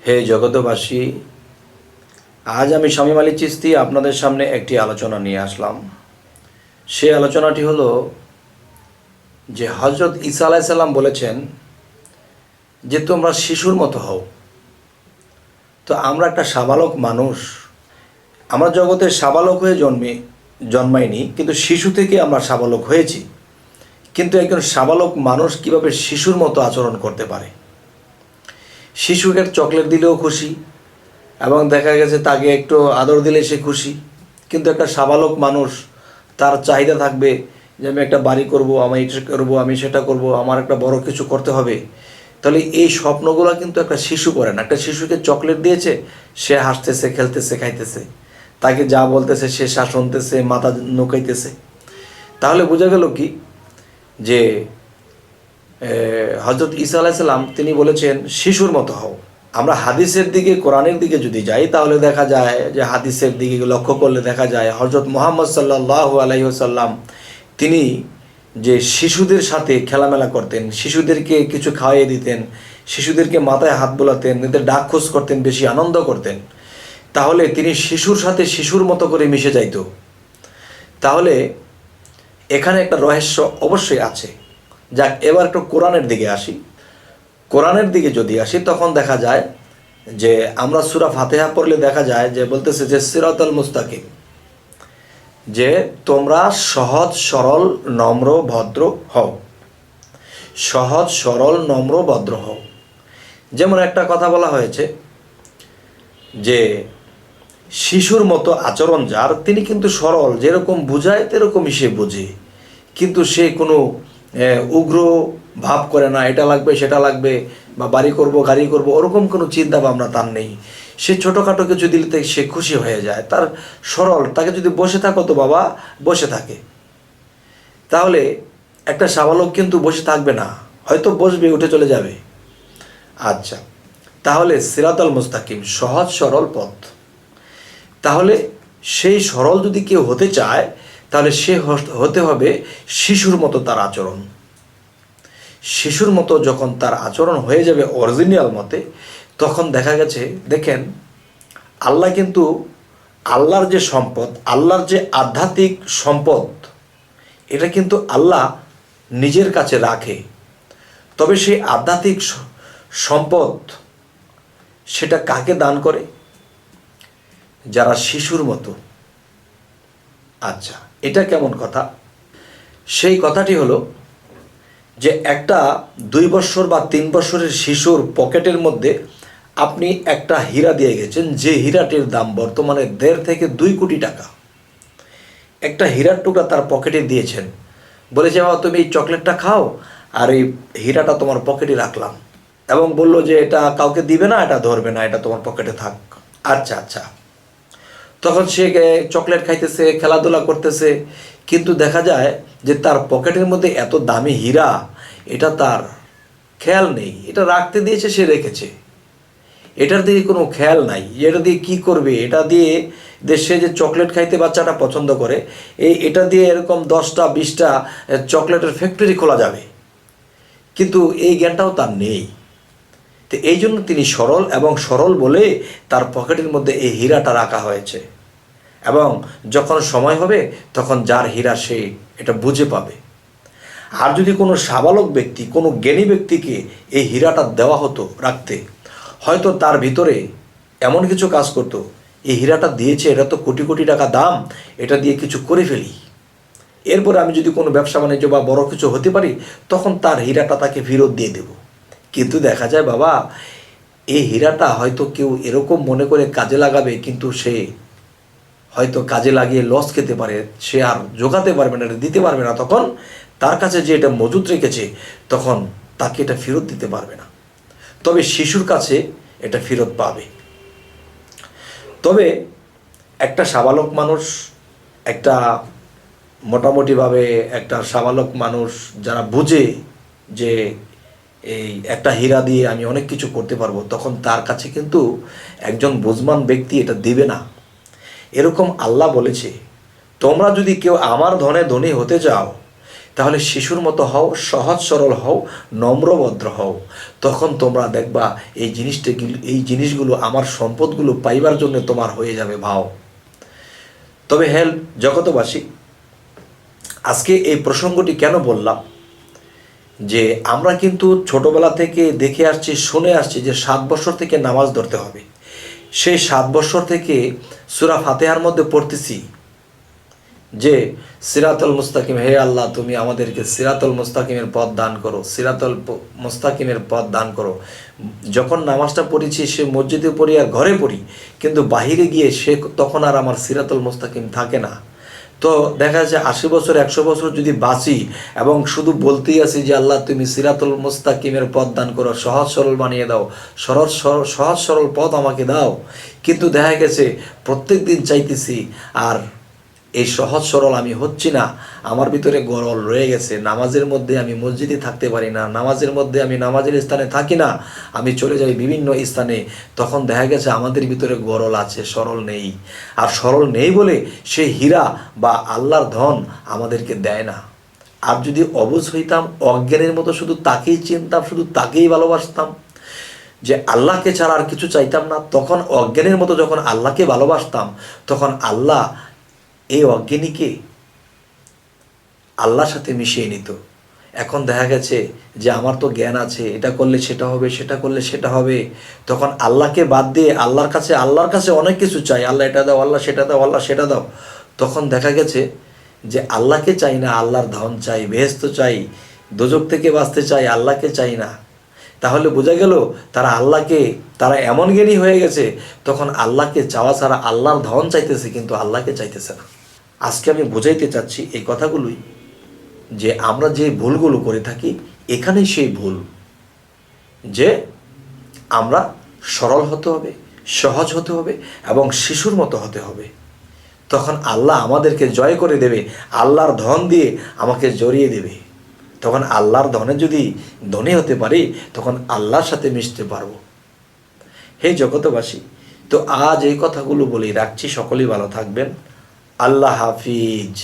হে জগতবাসী, আজ আমি শামীম আলী চিশতি আপনাদের সামনে একটি আলোচনা নিয়ে আসলাম। সেই আলোচনাটি হলো যে হজরত ঈসা আলাইহিস সালাম বলেছেন যে তোমরা শিশুর মতো হও। তো আমরা একটা সাবালক মানুষ, আমরা জগতে সাবালক হয়ে জন্মাইনি, কিন্তু শিশু থেকে আমরা সাবালক হয়েছি। কিন্তু একজন সাবালক মানুষ কিভাবে শিশুর মতো আচরণ করতে পারে? শিশুকে চকলেট দিলেও খুশি, এবং দেখা গেছে তাকে একটু আদর দিলে সে খুশি। কিন্তু একটা সাবালক মানুষ, তার চাহিদা থাকবে যে আমি একটা বাড়ি করব, আমি এটা করবো, আমি সেটা করব, আমার একটা বড় কিছু করতে হবে। তাহলে এই স্বপ্নগুলো কিন্তু একটা শিশু করে না। একটা শিশুকে চকলেট দিয়েছে, সে হাসতেছে, খেলতেছে, খাইতেছে, তাকে যা বলতেছে সে শুনতেছে, মাথা নোকাইতেছে। তাহলে বোঝা গেল কি যে হজরত ঈসা আলাইহিস সালাম তিনি বলেছেন শিশুর মতো হও। আমরা হাদিসের দিকে, কোরআনের দিকে যদি যাই, তাহলে দেখা যায় যে হাদিসের দিকে লক্ষ্য করলে দেখা যায় হজরত মুহাম্মদ সাল্লাল্লাহু আলাইহি ওয়াসাল্লাম তিনি যে শিশুদের সাথে খেলামেলা করতেন, শিশুদেরকে কিছু খাওয়াইয়ে দিতেন, শিশুদেরকে মাথায় হাত বোলাতেন, এদের ডাক খোঁজ করতেন, বেশি আনন্দ করতেন। তাহলে তিনি শিশুর সাথে শিশুর মতো করে মিশে যাইত। তাহলে এখানে একটা রহস্য অবশ্যই আছে। যাক, এবার একটু কোরআনের দিকে আসি। কোরআনের দিকে যদি আসি, তখন দেখা যায় যে আমরা সূরা ফাতিহা পড়লে দেখা যায় যে বলতেছে যে সিরাতাল মুস্তাকিম, যে তোমরা সহজ সরল নম্র ভদ্র হও। সহজ সরল নম্র ভদ্র হও। যেমন একটা কথা বলা হয়েছে যে শিশুর মতো আচরণ যার, তিনি কিন্তু সরল, যেরকম বুঝায় তেরকমই সে বোঝে, কিন্তু সে কোনো উগ্র ভাব করে না, এটা লাগবে সেটা লাগবে, বা বাড়ি করব গাড়ি করব, ওরকম কোনো চিন্তা ভাবনা তার নেই। সে ছোটোখাটো কিছু দিলে সে খুশি হয়ে যায়, তার সরল। তাকে যদি বসে থাকো তো বাবা বসে থাকে। তাহলে একটা সাবালক কিন্তু বসে থাকবে না, হয়তো বসবে, উঠে চলে যাবে। আচ্ছা, তাহলে সিরাতাল মুস্তাকিম, সহজ সরল পথ। তাহলে সেই সরল যদি কেউ হতে চায়, তাহলে সে হতে হবে শিশুর মতো তার আচরণ। শিশুর মতো যখন তার আচরণ হয়ে যাবে অরিজিনাল মতে, তখন দেখা গেছে, দেখেন আল্লাহ কিন্তু, আল্লাহর যে সম্পদ, আল্লাহর যে আধ্যাত্মিক সম্পদ, এটা কিন্তু আল্লাহ নিজের কাছে রাখে। তবে সেই আধ্যাত্মিক সম্পদ সেটা কাকে দান করে? যারা শিশুর মতো। আচ্ছা, এটা কেমন কথা? সেই কথাটি হলো যে একটা 2 বছর বা 3 বছরের শিশুর পকেটের মধ্যে আপনি একটা হীরা দিয়ে গেছেন, যে হীরাটির দাম বর্তমানে 1.5 থেকে 2 কোটি টাকা। একটা হীরার টুকরা তার পকেটে দিয়েছেন, বলেছে বাবা তুমি এই চকলেটটা খাও, আর এই হীরাটা তোমার পকেটে রাখলাম, এবং বললো যে এটা কাউকে দিবে না, এটা ধরবে না, এটা তোমার পকেটে থাক। আচ্ছা আচ্ছা, তখন সে চকলেট খাইতেছে, খেলাধুলা করতেছে, কিন্তু দেখা যায় যে তার পকেটের মধ্যে এত দামি হীরা, এটা তার খেয়াল নেই। এটা রাখতে দিয়েছে, সে রেখেছে, এটার দিকে কোনো খেয়াল নাই এটা দিয়ে কি করবে। এটা দিয়ে সে যে চকলেট খাইতে বাচ্চাটা পছন্দ করে, এটা দিয়ে এরকম 10টা 20টা চকলেটের ফ্যাক্টরি খোলা যাবে, কিন্তু এই জ্ঞানটাও তার নেই। তো এই জন্য তিনি সরল, এবং সরল বলে তার পকেটের মধ্যে এই হীরাটা রাখা হয়েছে। এবং যখন সময় হবে তখন যার হীরা সে এটা বুঝে পাবে। আর যদি কোনো সাবালক ব্যক্তি, কোনো জ্ঞানী ব্যক্তিকে এই হীরাটা দেওয়া হতো রাখতে, হয়তো তার ভিতরে এমন কিছু কাজ করতো, এই হীরাটা দিয়েছে, এটা তো কোটি কোটি টাকা দাম, এটা দিয়ে কিছু করে ফেলি, এরপরে আমি যদি কোনো ব্যবসা বাণিজ্য বা বড় কিছু হতে পারি, তখন তার হীরাটা তাকে ফেরত দিয়ে দেব। কিন্তু দেখা যায় বাবা, এই হীরাটা হয়তো কেউ এরকম মনে করে কাজে লাগাবে, কিন্তু সে হয়তো কাজে লাগিয়ে লস খেতে পারে, সে আর জোগাতে পারবে না, এটা দিতে পারবে না। তখন তার কাছে যে এটা মজুদ রেখেছে, তখন তাকে এটা ফেরত দিতে পারবে না। তবে শিশুর কাছে এটা ফেরত পাবে। তবে একটা সাবালক মানুষ, একটা মোটামুটিভাবে একটা সাবালক মানুষ যারা বুঝে যে এই একটা হীরা দিয়ে আমি অনেক কিছু করতে পারবো, তখন তার কাছে কিন্তু একজন বুঝমান ব্যক্তি এটা দিবে না। এরকম আল্লাহ বলেছে, তোমরা যদি কেউ আমার ধনে ধনী হতে চাও, তাহলে শিশুর মতো হও, সহজ সরল হও, নম্রভদ্র হও। তখন তোমরা দেখবা এই জিনিসগুলো আমার সম্পদগুলো পাইবার জন্য তোমার হয়ে যাবে ভাও। তবে জগতবাসী, আজকে এই প্রসঙ্গটি কেন বললাম, যে আমরা কিন্তু ছোটবেলা থেকে দেখে আসছি, শুনে আসছি যে 7 বছর থেকে নামাজ ধরতে হবে। সেই 7 বছর থেকে সূরা ফাতিহার মধ্যে পড়তেছি যে সিরাতুল মুস্তাকিম, হে আল্লাহ তুমি আমাদেরকে সিরাতুল মুস্তাকিমের পথ দান করো, সিরাতুল মুস্তাকিমের পথ দান করো। যখন নামাজটা পড়েছি সে মসজিদে পড়ি আর ঘরে পড়ি, কিন্তু বাহিরে গিয়ে তখন আর আমার সিরাতুল মুস্তাকিম থাকে না। তো দেখা যাচ্ছে 80 বছর 100 বছর যদি বাঁচি এবং শুধু বলতেই আছি যে আল্লাহ তুমি সিরাতুল মুস্তাকিমের পথ দান করো, সহজ সরল বানিয়ে দাও, সহজ সরল পথ আমাকে দাও, কিন্তু দেখা গেছে প্রত্যেক দিন চাইতেছি আর এই সহজ সরল আমি হচ্ছি না। আমার ভিতরে গরল রয়ে গেছে, নামাজের মধ্যে আমি মসজিদে থাকতে পারি না, নামাজের মধ্যে আমি নামাজের স্থানে থাকি না, আমি চলে যাই বিভিন্ন স্থানে। তখন দেখা গেছে আমাদের ভিতরে গরল আছে, সরল নেই। আর সরল নেই বলে সেই হীরা বা আল্লাহর ধন আমাদেরকে দেয় না। আর যদি অবুঝ হইতাম, অজ্ঞানের মতো শুধু তাকেই চিনতাম, শুধু তাকেই ভালোবাসতাম, যে আল্লাহকে ছাড়া আর কিছু চাইতাম না, তখন অজ্ঞানের মতো যখন আল্লাহকে ভালোবাসতাম, তখন আল্লাহ এই অজ্ঞানীকে আল্লাহর সাথে মিশিয়ে নিত। এখন দেখা গেছে যে আমার তো জ্ঞান আছে, এটা করলে সেটা হবে, সেটা করলে সেটা হবে, তখন আল্লাহকে বাদ দিয়ে আল্লাহর কাছে অনেক কিছু চাই, আল্লাহ এটা দাও, আল্লাহ সেটা দাও, আল্লাহ সেটা দাও। তখন দেখা গেছে যে আল্লাহকে চাই না, আল্লাহর ধন চাই, বেহেশত চাই, দোজক থেকে বাঁচতে চাই, আল্লাহকে চাই না। তাহলে বোঝা গেল তারা এমন জ্ঞানী হয়ে গেছে, তখন আল্লাহকে চাওয়া ছাড়া আল্লাহর ধন চাইতেছে, কিন্তু আল্লাহকে চাইতেছে না। আজকে আমি বোঝাইতে চাচ্ছি এই কথাগুলোই, যে আমরা যে ভুলগুলো করে থাকি, এখানেই সেই ভুল, যে আমরা সরল হতে হবে, সহজ হতে হবে এবং শিশুর মতো হতে হবে। তখন আল্লাহ আমাদেরকে জয় করে দেবে, আল্লাহর ধন দিয়ে আমাকে জড়িয়ে দেবে। তখন আল্লাহর ধনে যদি ধনী হতে পারি, তখন আল্লাহর সাথে মিশতে পারবো। হে জগতবাসী, তো আজ এই কথাগুলো বলেই রাখছি। সকলেই ভালো থাকবেন। আল্লাহ হাফিজ।